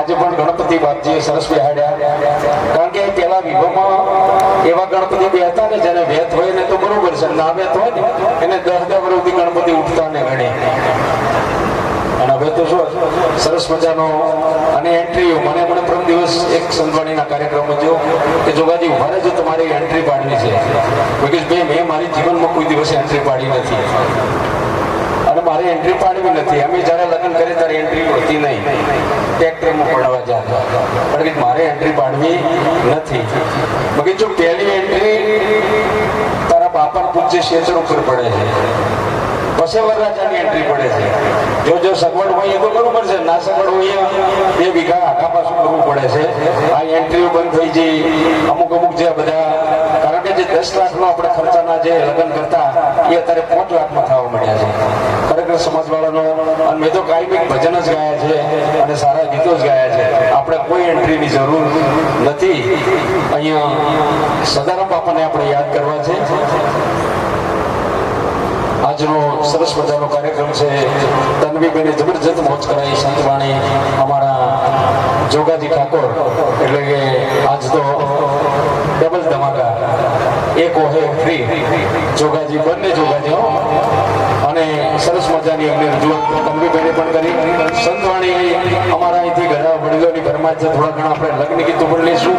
આજે પણ ગણપતિ બાપજીએ સરસ બેહાડ્યા, કારણ કે પેલા વિભાગમાં એવા ગણપતિ બે હતા ને જેને વેત હોય ને તો બરોબર છે, ના વેત હોય ને એને 10 વર્ષથી ગણપતિ ઉઠતા ને ગણે. અને હવે તો શું સરસ મજાનો અને એન્ટ્રીઓ મને પ્રથમ દિવસ એક સંતવાણીના કાર્યક્રમ થયો કે જોગાજી ઉભા રહેજો, તમારી એન્ટ્રી પાડવી છે. બિકોઝ મેં મારી જીવનમાં કોઈ દિવસ એન્ટ્રી પાડી નથી અને મારે એન્ટ્રી પાડવી નથી. અમે જ્યારે લગ્ન કરીએ ત્યારે એન્ટ્રી હોતી નહીં, ટ્રેક્ટરમાં પડવા જતા, પણ કે મારે એન્ટ્રી પાડવી નથી. બાકી જો પહેલી એન્ટ્રી તારા બાપા પૂજ્ય ક્ષેત્ર ઉપર પડે છે, પછી વરરાજાની એન્ટ્રી પડે છે. જો સગવડ હોય એ તો બરોબર છે, ના સગવડ હોય 2 વીઘા આખા પાછું કરવું પડે છે. આ એન્ટ્રીઓ બંધ થઈ જઈ અમુક જે બધા, કારણ કે જે 10 લાખનો આપણે ખર્ચાના જે લગ્ન કરતા એ અત્યારે 5 લાખમાં થવા મળ્યા છે. ખરેખર સમાજવાળાનો, અને મેં તો કાયમિક ભજન જ ગાયા છે અને સારા ગીતો જ ગાયા છે. આપણે કોઈ એન્ટ્રીની જરૂર નથી. અહીંયા સદારામ બાપાને આપણે યાદ કરવા છે. આજનો સરસ મજાનો કાર્યક્રમ છે. તન્વીબેને જબરજસ્ત મોજ કરાવી સંતવાણી અમારા જોગાજી ઠાકોર, એટલે કે આજ તો ડબલ ધમાકા, એક ઓહે ફ્રી જોગાજી, બંને જોગાજી હો. અને સરસ મજાની અમને રજૂઆત તન્વીબેને પણ કરી. સંતવાણી અમારા અહીંથી ઘણા વડીલોની ફરમાઈશ છે, થોડા ઘણા આપણે લગ્ન ગીતો પણ લઈશું,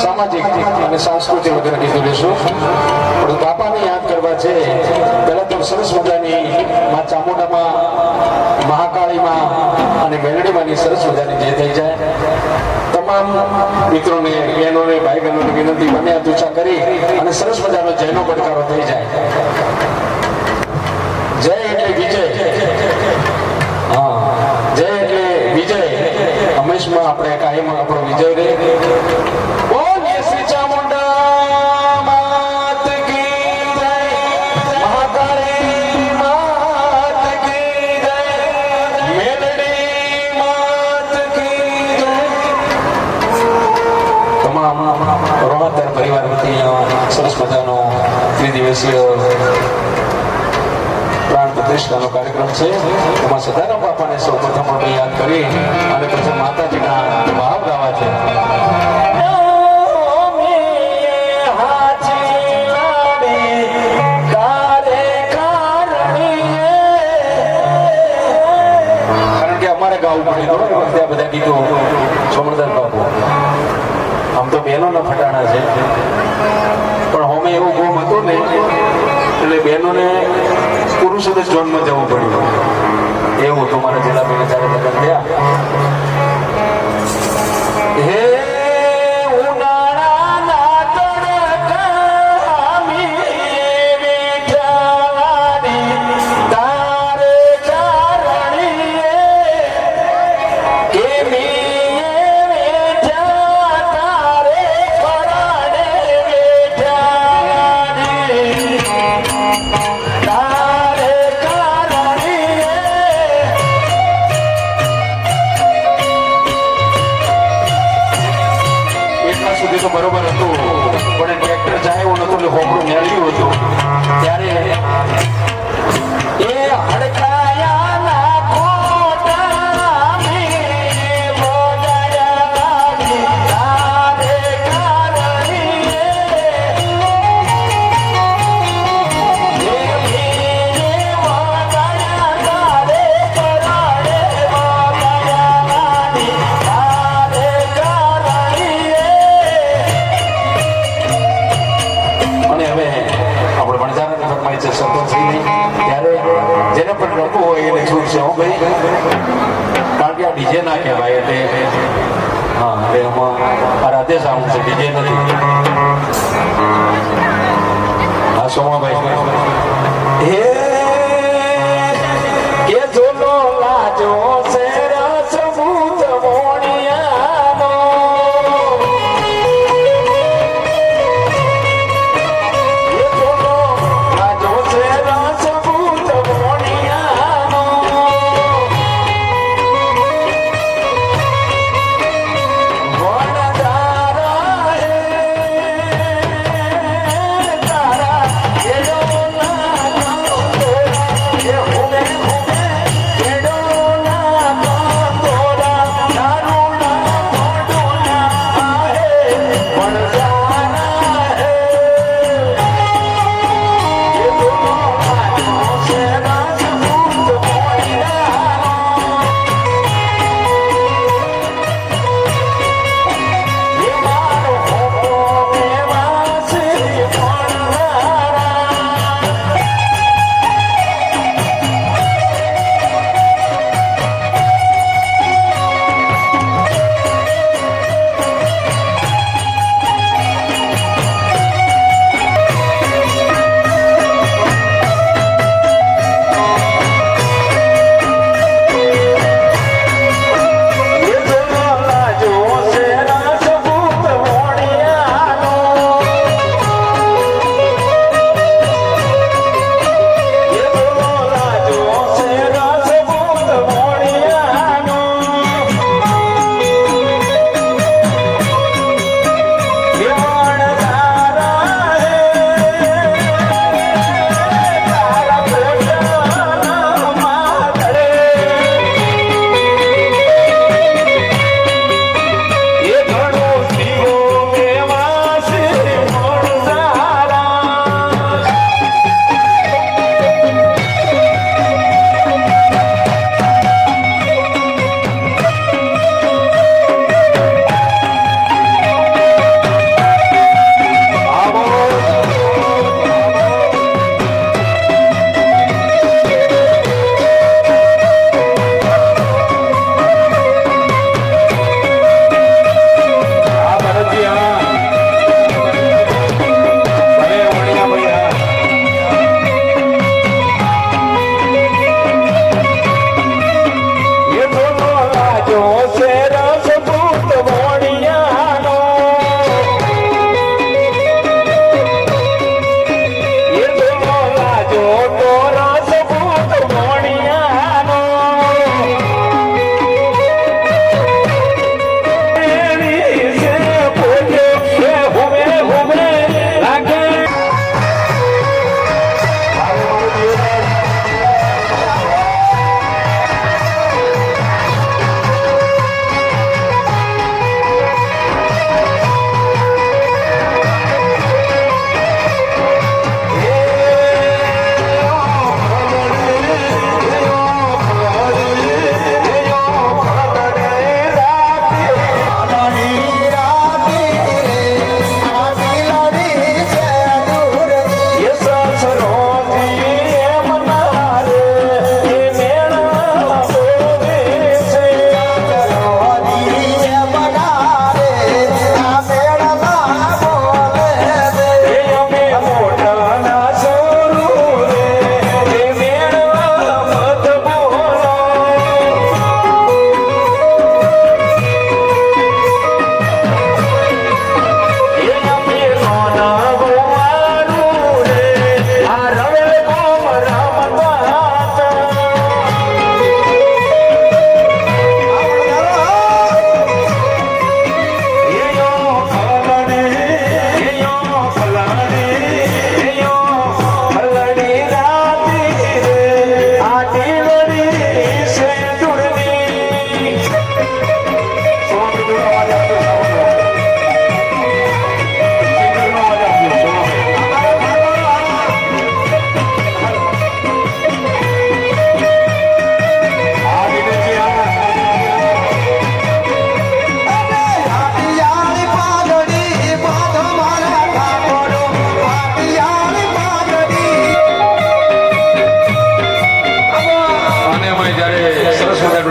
સામાજિક અને સાંસ્કૃતિક વગેરે ગીતો લઈશું. પણ બાપાને યાદ કરવા છે. પહેલા તો સરસ મજાની મા ચામુંડામાં, મહાકાળીમાં અને મેલડીમાંની સરસ મજાની જે થઈ જાય. તમામ મિત્રોને, બહેનોને, ભાઈ બહેનોને વિનંતી, બંને હાથ ઊંચા કરી અને સરસ મજાનો જયનો પડકારો થઈ જાય. જય એટલે વિજય. હા, જય એટલે વિજય. હંમેશમાં આપણે કાયમ આપણો વિજય રહે. બોલીએ શ્રી ચામુંડા માત કી જય, મહાકાળી માત કી જય, મેલડી માત કી જય. તમામ રોહાતર પરિવાર વતી સરસ મજાનો ત્રિદિવસીય પ્રાણ પ્રતિષ્ઠાનો કાર્યક્રમ છે. એમાં સદારામ બાપાને સૌ પ્રથમ આપણે યાદ કરી અને પછી માતાજીના ભાવ ગાવા છે. કારણ કે અમારે ગાવું પડ્યું ત્યાં બધા ગીતો સોમરદાસ બાપુ. આમ તો બહેનોના ફટાણા છે, પણ હોમે એવું ગોમ હતું ને એટલે બહેનોને પુરુષો તો જોનમાં જવું પડ્યું. એવું હતું મારા જિલ્લાભાઈને જ્યારે લગ્ન થયા. હે ઉનાળાના તડકામી મીઠાની તારે ચારણીએ કેમીએ મીઠા તારે પરાણે મીઠાની બરોબર હતું, પણ ટ્રેક્ટર જાય એવું નતું એટલે હોપડું મેળવ્યું હતું. ત્યારે એ હડકાયાના કોટા મી બોડાયા તારે કારણીએ એ મીને બોડાયા તારે પરાડે બોડાયા તારે કારણીએ. અને હવે આપણે ભણજારાની ફરમાઈ છે સંતોષની, ત્યારે જેને પણ રમવું હોય એને છૂટ છે. હું ભાઈ, કારણ કે આ ડીજે ના કહેવાય એટલે હા, એટલે એમાં આ રાધે સાઉન્ડ છે, ડીજે નથી. હા સોમાભાઈ, હે કે જોલો લાજો છે રસ ભૂત મોણિયાનો.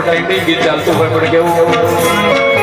ટ્રેન્ડિંગ ગીત ચાલતું હોય પણ કેવું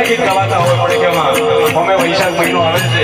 ગીત ગવાતા હોય પડે કેમાં અમે વૈશાખ મહિનો આવે છે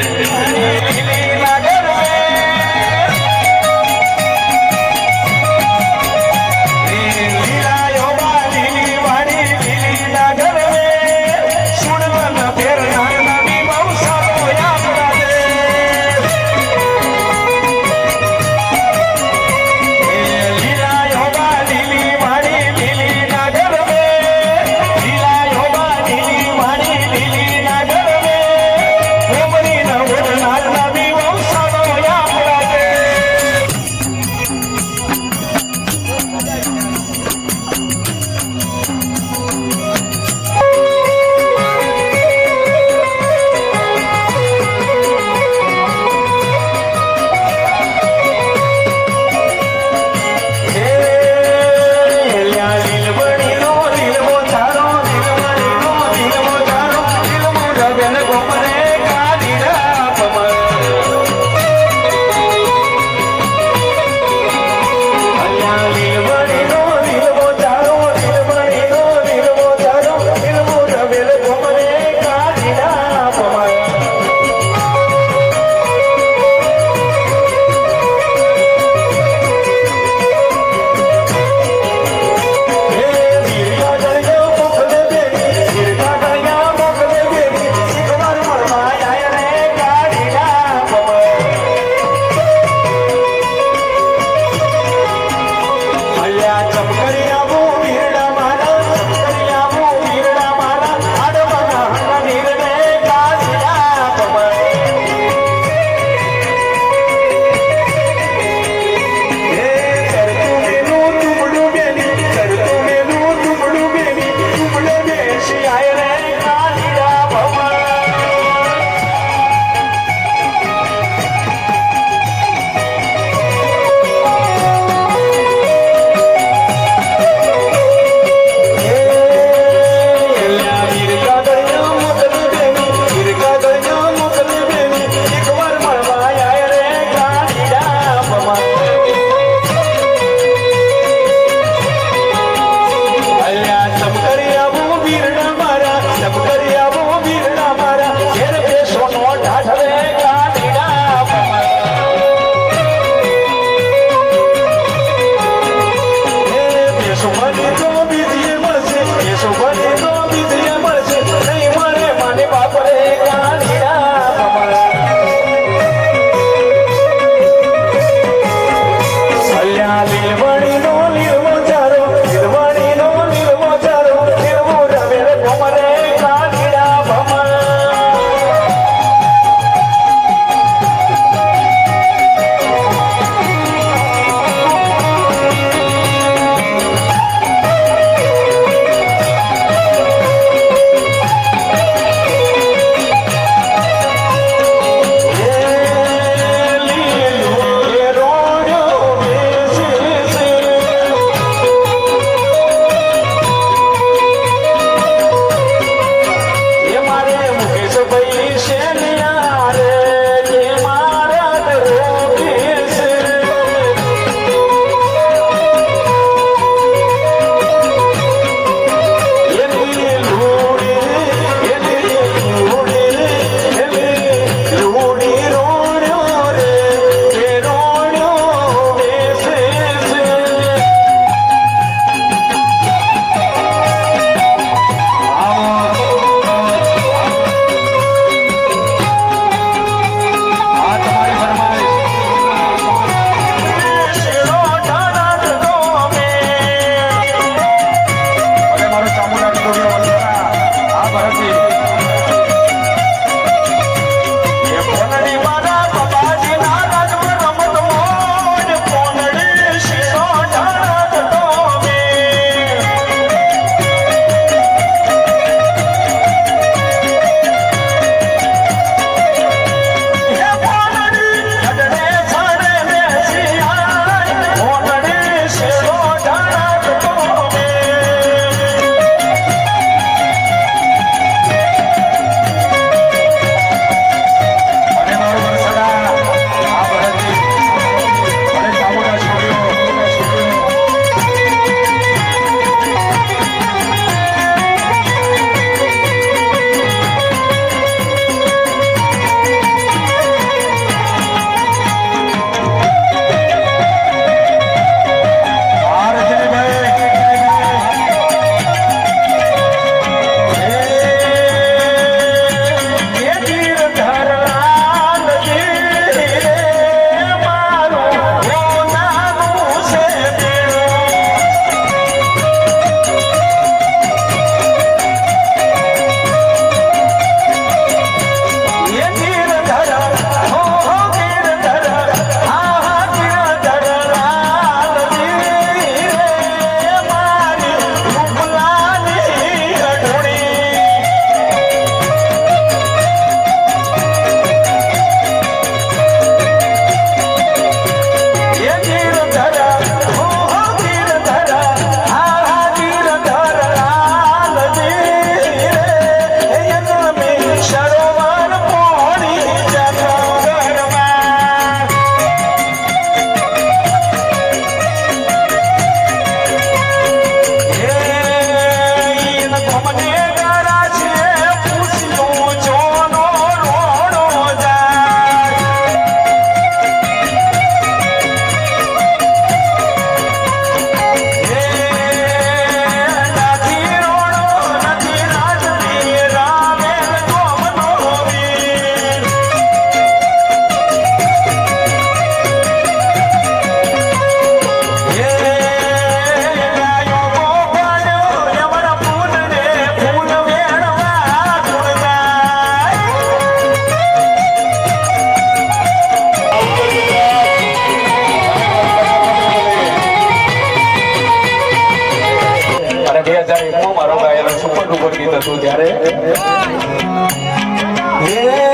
અલ્યા ચમકરી આવો વીરડા મારા ચમકરી આવો વીરડા મારા આડવાના હંડા નીરને કાઢ્યા પમાય હે કરતું મેલું તુમડું બેની કરતું મેલું તુમડું બેની તુમડે બેસી આય રે કાઢ્યા પમાય 2001 માં મારો ગાયેલો સુપર ડુપર ગીત હતું ત્યારે હે